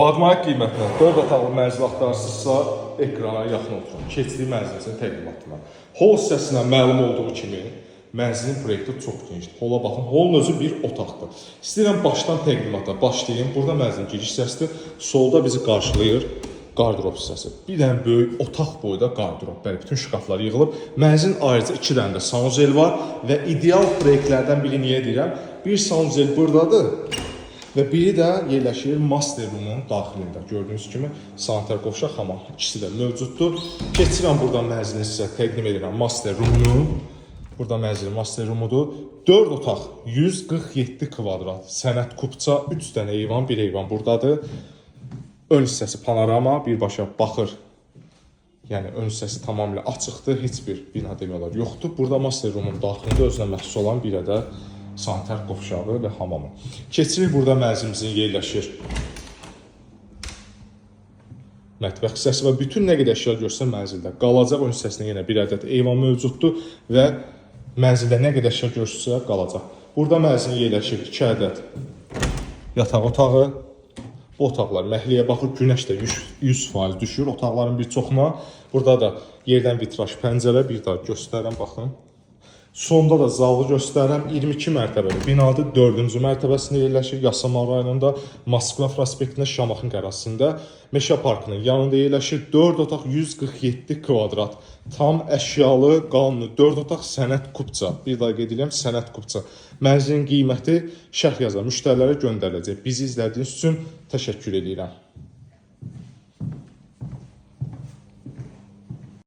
Badmaya qiymətlə 4 otaqlı mənzil axtarırsınızsa, ekrana yaxın oturun. Keçdiyi mənzilimizin təqdimatına. Hol hissəsindən məlum olduğu kimi, mənzilin proyekti çox genişdir. Hola baxın, holun özü bir otaqdır. İstəyirəm başdan təqdimata başlayayım. Burada mənzilin giriş hissəsidir. Solda bizi qarşılayır qardırop hissəsi. Bir dənə böyük otaq boyda qardırop. Bəli, bütün şkaflar yığılıb. Mənzilin ayrıca 2 dənə də sanuzel var və ideal proyektlərdən biri niyə deyirəm? Bir sanuzel buradadır. Və biri də yerləşir master roomun daxilində. Gördüyünüz kimi sanitar qovşaq, hamam ikisi də mövcuddur. Keçirəm buradan mənzilin sizə təqdim edirəm master roomunu. Burada mənzilin master roomudur. 4 otaq, 147 kvadrat, sənət kupça, 3 dənə eyvan, bir eyvan buradadır. Ön hissəsi panorama, birbaşa baxır. Yəni ön hissəsi tamamilə açıqdır, heç bir bina demək olar yoxdur. Burada master roomun daxilində özünə məxsus olan bir ədəd sanitar qovşağı və hamamı. Keçirik, burada mənzilimizin yerləşir mətbəx hissəsi və bütün nə qədər əşya görsə mənzildə qalacaq. Ön hissəsində yenə bir ədəd eyvan mövcuddur və mənzildə nə qədər əşya görsə qalacaq. Burada mənzilin yerləşir 2 ədəd yataq otağı. Bu otaqlar məhliyə baxır, günəş də 100% düşür otaqların bir çoxuna. Burada da yerdən vitraj pəncərə, bir daha göstərəm, baxın. Sonda da zalı göstərəm, 22 mərtəbəli binadır, 4-cü mərtəbəsində yerləşir, Yasamal rayonunda, Moskva prospektində, Şamaxın qarşısında, Meşə parkının yanında yerləşir, 4 otaq 147 kvadrat, tam əşyalı, qanunlu, 4 otaq sənət kupça, bir daha qeyd edirəm, sənət kupça. Mənzilin qiyməti şərh yazar, müştərilərə göndəriləcək. Bizi izlədiyiniz üçün təşəkkür edirəm.